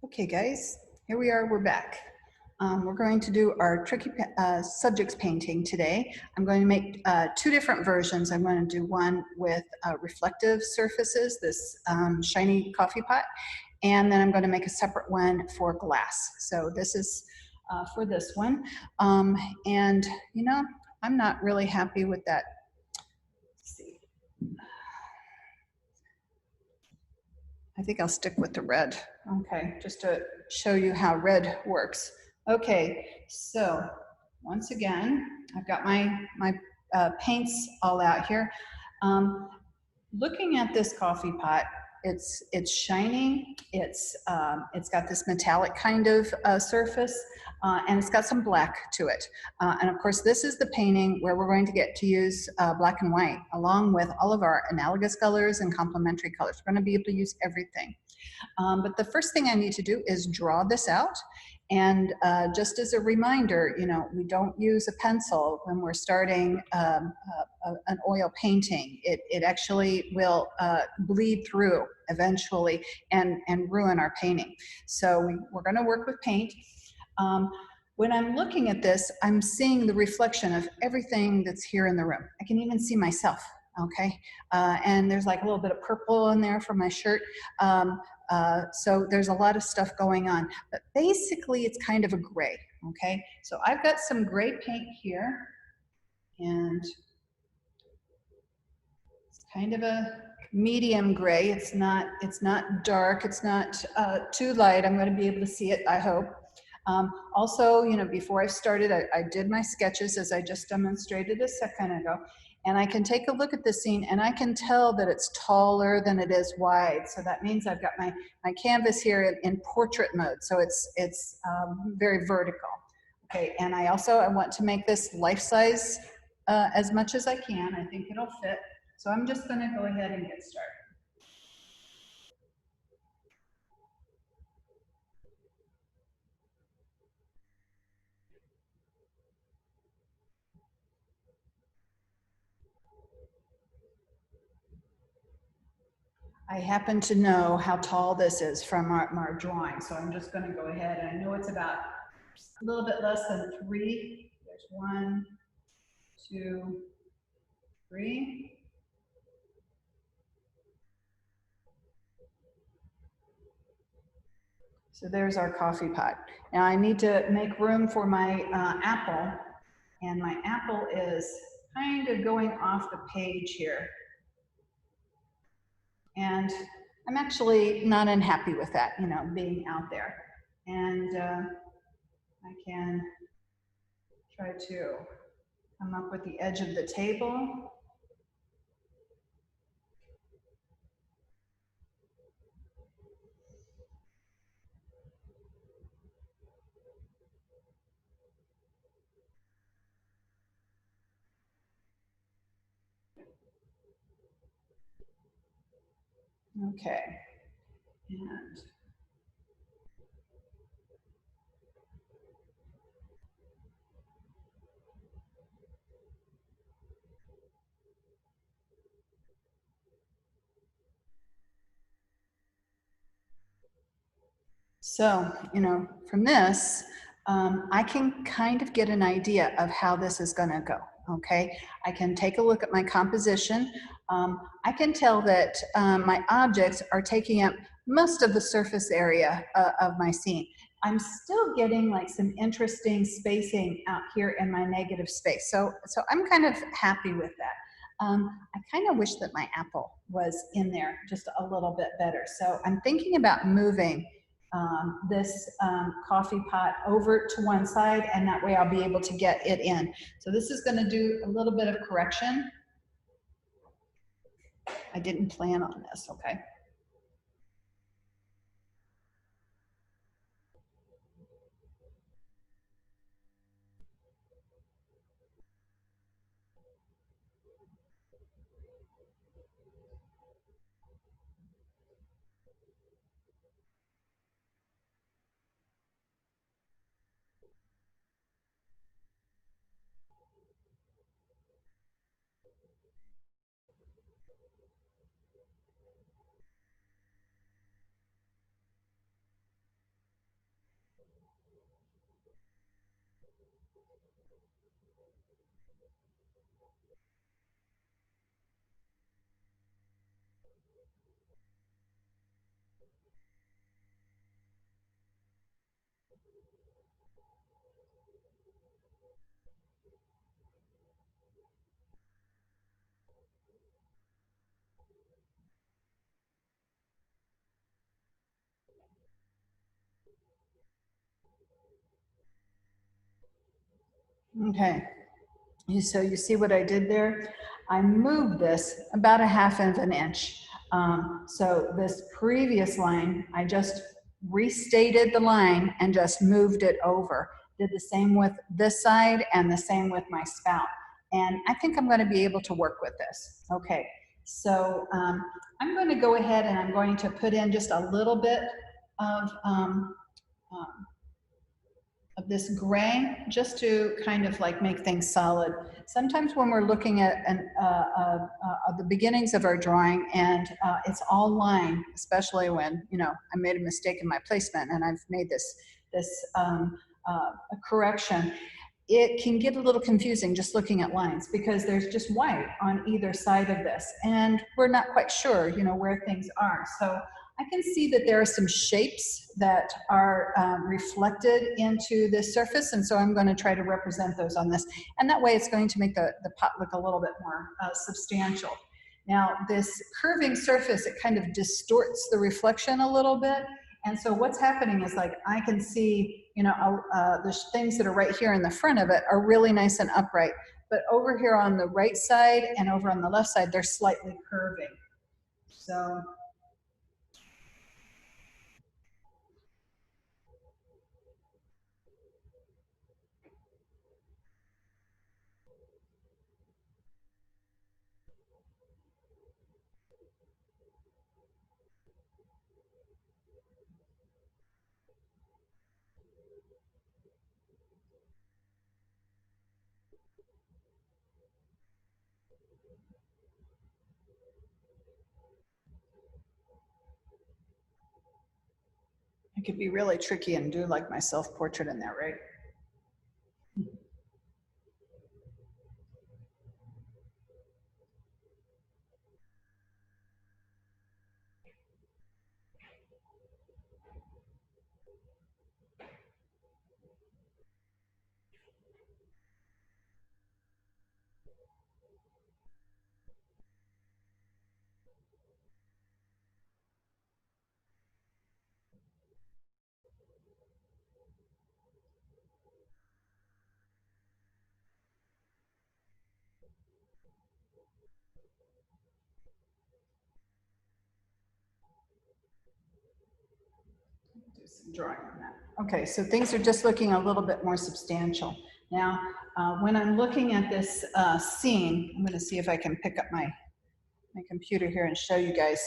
Okay, guys, here we are, we're back. We're going to do our tricky subjects painting today. I'm going to make two different versions. I'm going to do one with reflective surfaces, this shiny coffee pot, and then I'm going to make a separate one for glass. So this is for this one. And, you know, I'm not really happy with that. Let's see. I think I'll stick with the red. Okay, just to show you how red works. Okay, so once again, I've got my paints all out here. Looking at this coffee pot, it's shiny. It's got this metallic kind of surface, and it's got some black to it. And of course, this is the painting where we're going to get to use black and white, along with all of our analogous colors and complementary colors. We're going to be able to use everything. But the first thing I need to do is draw this out. And just as a reminder, you know, we don't use a pencil when we're starting an oil painting. It actually will bleed through eventually and ruin our painting. So we're going to work with paint. When I'm looking at this, I'm seeing the reflection of everything that's here in the room. I can even see myself, okay? And there's like a little bit of purple in there for my shirt. So there's a lot of stuff going on, but basically it's kind of a gray, okay? So I've got some gray paint here, and it's kind of a medium gray. It's not dark, it's not too light. I'm going to be able to see it, I hope. Also, you know, before I started, I did my sketches as I just demonstrated a second ago, and I can take a look at the scene and I can tell that it's taller than it is wide. So that means I've got my canvas here in portrait mode. So it's very vertical. Okay, and I want to make this life-size as much as I can. I think it'll fit. So I'm just going to go ahead and get started. I happen to know how tall this is from our drawing, so I'm just going to go ahead, and I know it's about a little bit less than 3. There's 1, 2, 3. So there's our coffee pot. Now I need to make room for my apple, and my apple is kind of going off the page here. And I'm actually not unhappy with that, you know, being out there. And I can try to come up with the edge of the table. Okay. And so, you know, from this, I can kind of get an idea of how this is going to go. Okay, I can take a look at my composition. I can tell that my objects are taking up most of the surface area of my scene. I'm still getting like some interesting spacing out here in my negative space. So I'm kind of happy with that. I kind of wish that my apple was in there just a little bit better. So I'm thinking about moving this coffee pot over to one side, and that way I'll be able to get it in. So this is going to do a little bit of correction. I didn't plan on this, okay? Okay, so you see what I did there? I moved this about a half of an inch. So this previous line, I just restated the line and just moved it over. Did the same with this side and the same with my spout. And I think I'm going to be able to work with this. Okay, so I'm going to go ahead and I'm going to put in just a little bit of um, this gray just to kind of like make things solid. Sometimes when we're looking at the beginnings of our drawing and it's all line, especially when, you know, I made a mistake in my placement and I've made this correction, it can get a little confusing just looking at lines because there's just white on either side of this and we're not quite sure, you know, where things are. So I can see that there are some shapes that are reflected into this surface, and so I'm going to try to represent those on this. And that way it's going to make the pot look a little bit more substantial. Now, this curving surface, it kind of distorts the reflection a little bit. And so what's happening is like I can see, you know, the things that are right here in the front of it are really nice and upright. But over here on the right side and over on the left side, they're slightly curving. So it could be really tricky and do like my self-portrait in there, right? Do some drawing on that. Okay, so things are just looking a little bit more substantial. Now, when I'm looking at this scene, I'm going to see if I can pick up my computer here and show you guys.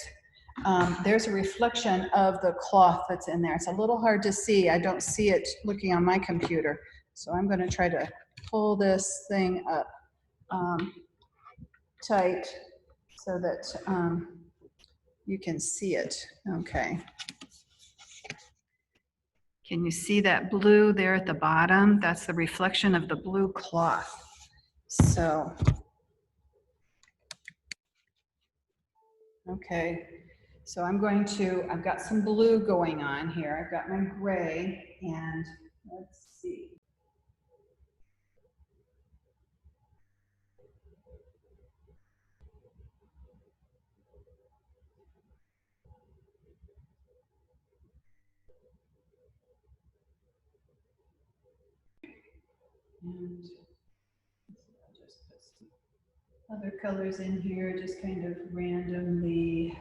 There's a reflection of the cloth that's in there. It's a little hard to see. I don't see it looking on my computer. So I'm going to try to pull this thing up tight so that you can see it. Okay. Can you see that blue there at the bottom? That's the reflection of the blue cloth. So, okay. So I'm going to, I've got some blue going on here. I've got my gray and let's see. And I'll just put some other colors in here, just kind of randomly.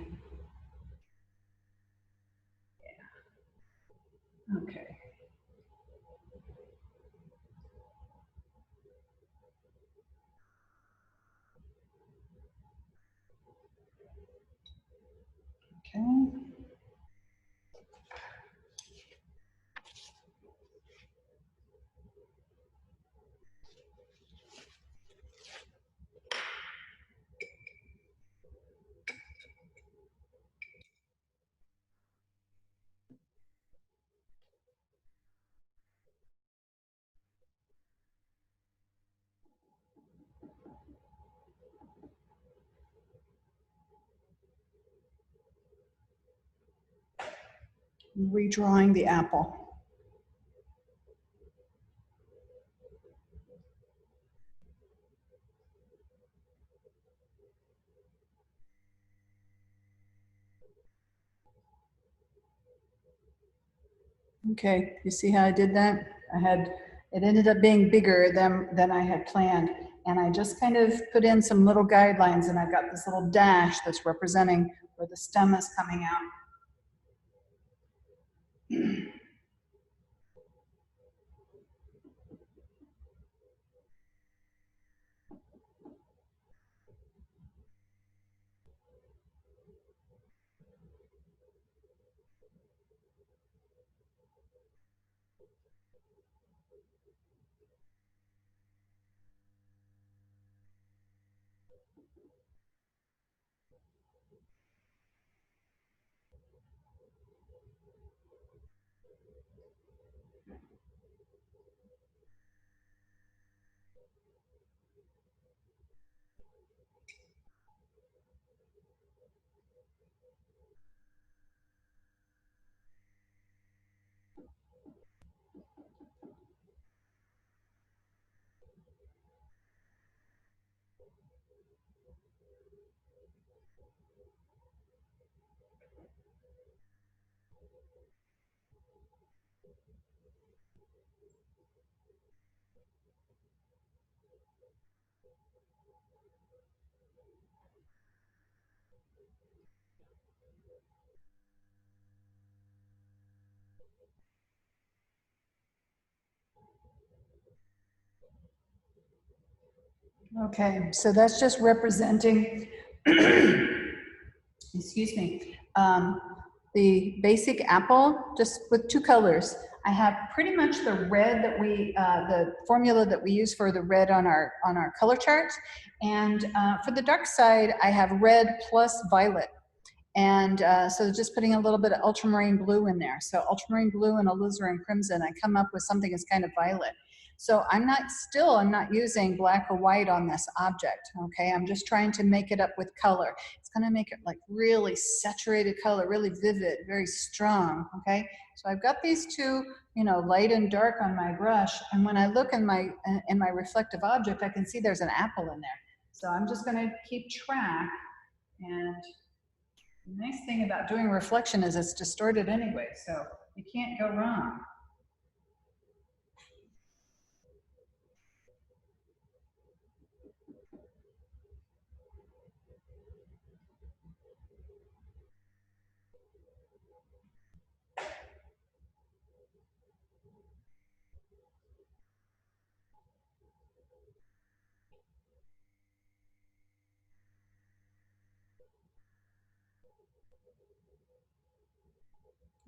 Yeah. Okay. Okay. redrawing the apple. Okay, you see how I did that? It ended up being bigger than I had planned. And I just kind of put in some little guidelines, and I've got this little dash that's representing where the stem is coming out. Okay, so that's just representing, excuse me, the basic apple, just with two colors. I have pretty much the red that the formula that we use for the red on our color chart. And for the dark side, I have red plus violet. And so just putting a little bit of ultramarine blue in there. So ultramarine blue and alizarin crimson, I come up with something that's kind of violet. So I'm not using black or white on this object, okay? I'm just trying to make it up with color. It's gonna make it like really saturated color, really vivid, very strong, okay? So I've got these two, you know, light and dark on my brush, and when I look in my reflective object, I can see there's an apple in there. So I'm just gonna keep track, and the nice thing about doing reflection is it's distorted anyway, so you can't go wrong.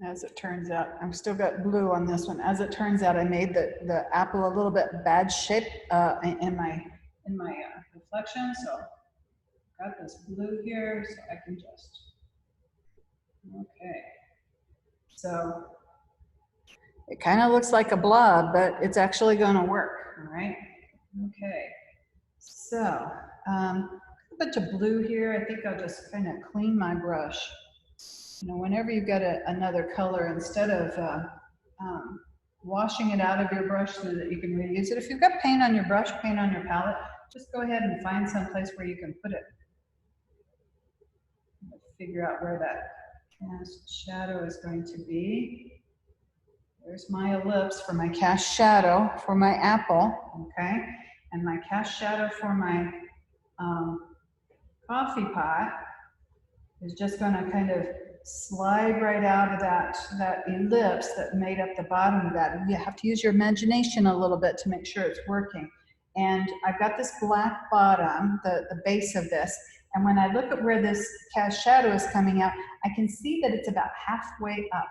As it turns out, I've still got blue on this one. As it turns out, I made the apple a little bit bad shape in my reflection. So I've got this blue here, so I can just, okay. So it kind of looks like a blob, but it's actually going to work, all right? Okay, so a bunch of blue here. I think I'll just kind of clean my brush. You know, whenever you've got another color, instead of washing it out of your brush so that you can reuse it, if you've got paint on your brush, paint on your palette, just go ahead and find some place where you can put it. Figure out where that cast shadow is going to be. There's my ellipse for my cast shadow for my apple, okay? And my cast shadow for my coffee pot is just going to kind of slide right out of that ellipse that made up the bottom of that. And you have to use your imagination a little bit to make sure it's working. And I've got this black bottom, the base of this. And when I look at where this cast shadow is coming out, I can see that it's about halfway up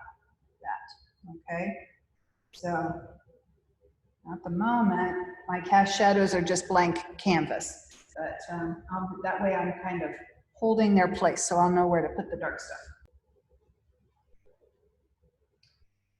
that, okay? So at the moment, my cast shadows are just blank canvas. But that way I'm kind of holding their place, so I'll know where to put the dark stuff.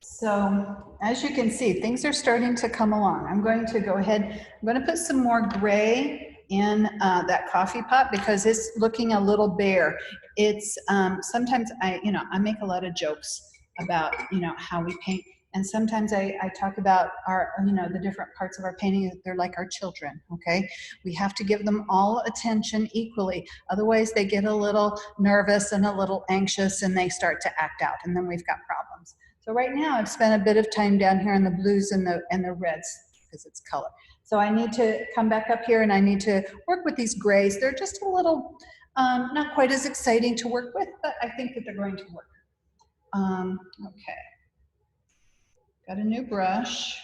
So as you can see, things are starting to come along. I'm going to go ahead, I'm going to put some more gray in that coffee pot because it's looking a little bare. It's sometimes I make a lot of jokes, about, you know, how we paint. And sometimes I talk about our, you know, the different parts of our painting. They're like our children, okay? We have to give them all attention equally. Otherwise, they get a little nervous and a little anxious and they start to act out, and then we've got problems. So right now, I've spent a bit of time down here in the blues and the reds because it's color. So I need to come back up here and I need to work with these grays. They're just a little, not quite as exciting to work with, but I think that they're going to work. Okay. Got a new brush.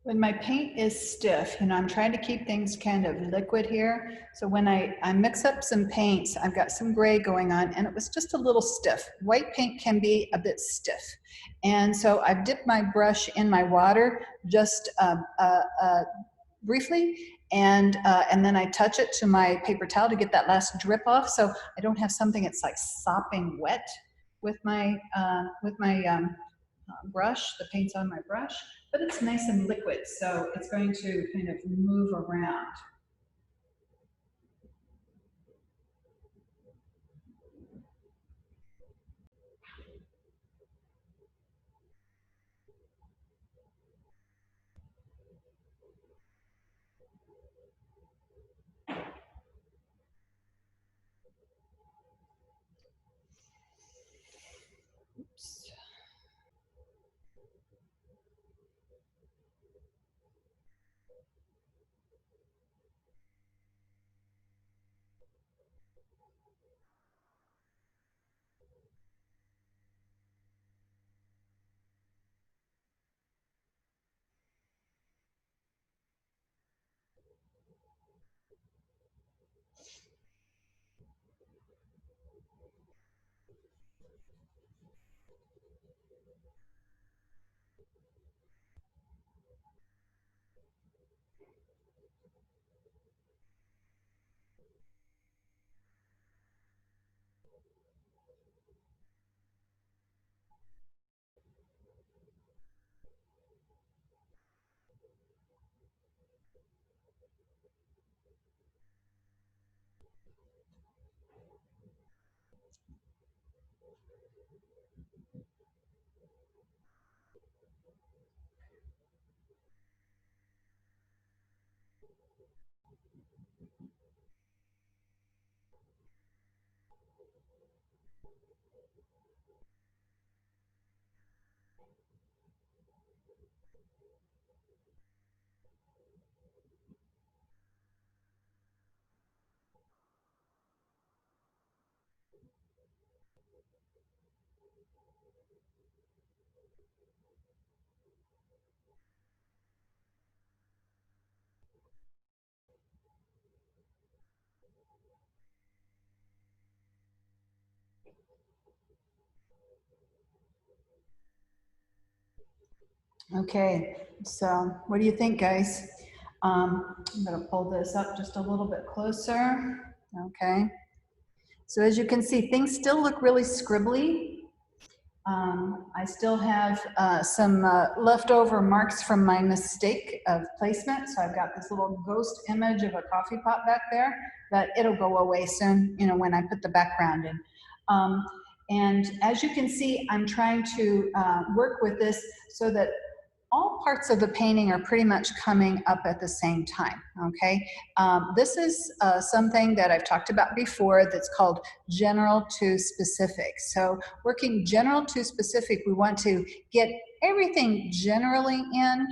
When my paint is stiff, you know, I'm trying to keep things kind of liquid here. So when I mix up some paints, I've got some gray going on and it was just a little stiff. White paint can be a bit stiff. And so I've dipped my brush in my water just briefly, and then I touch it to my paper towel to get that last drip off, so I don't have something that's like sopping wet with my brush. The paint's on my brush, but it's nice and liquid, so it's going to kind of move around. Oops. Okay, so what do you think, guys? I'm going to pull this up just a little bit closer. Okay, so as you can see, things still look really scribbly. I still have some leftover marks from my mistake of placement. So I've got this little ghost image of a coffee pot back there, but it'll go away soon, you know, when I put the background in. And as you can see, I'm trying to work with this so that all parts of the painting are pretty much coming up at the same time, okay? This is something that I've talked about before that's called general to specific. So working general to specific, we want to get everything generally in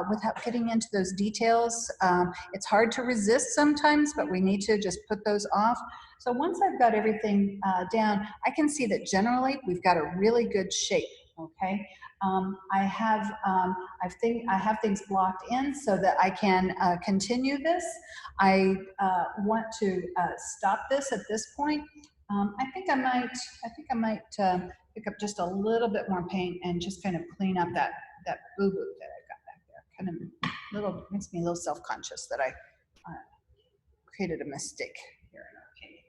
without getting into those details. It's hard to resist sometimes, but we need to just put those off. So once I've got everything down, I can see that generally we've got a really good shape, okay? I have things blocked in so that I can continue this. I want to stop this at this point. I think I might pick up just a little bit more paint and just kind of clean up that boo boo that I got back there. Kind of makes me a little self conscious that I created a mistake here in our painting.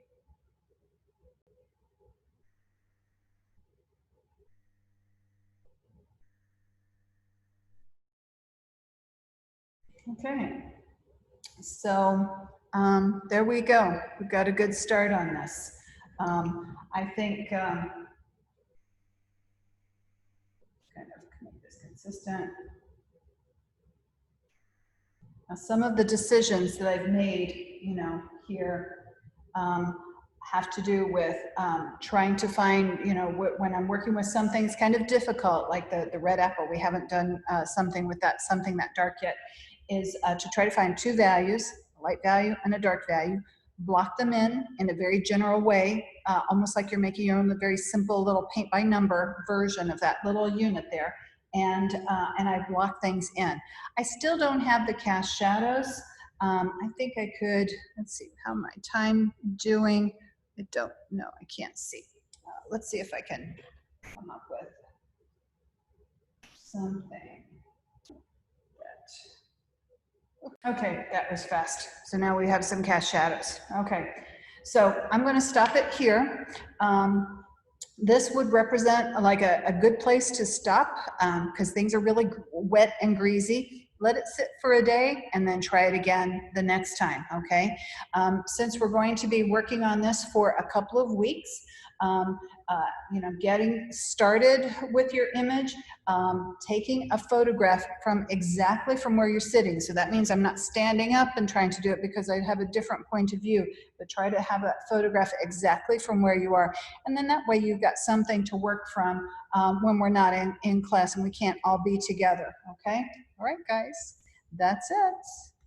Okay, so there we go. We've got a good start on this. I think kind of make this consistent. Now, some of the decisions that I've made, you know, here um, have to do with trying to find, you know, when I'm working with something it's kind of difficult, like the red apple. We haven't done something with that, something that dark yet, is to try to find two values, a light value and a dark value, block them in a very general way, almost like you're making your own very simple little paint by number version of that little unit there. And I block things in. I still don't have the cast shadows. I think I could, let's see, how my time doing? I don't know, I can't see. Let's see if I can come up with something. Okay, that was fast. So now we have some cast shadows. Okay, so I'm going to stop it here. This would represent like a good place to stop because things are really wet and greasy. Let it sit for a day and then try it again the next time, okay? Since we're going to be working on this for a couple of weeks, um, you know, getting started with your image, taking a photograph from exactly from where you're sitting. So that means I'm not standing up and trying to do it because I have a different point of view, but try to have a photograph exactly from where you are. And then that way you've got something to work from when we're not in class and we can't all be together, okay? All right, guys, that's it.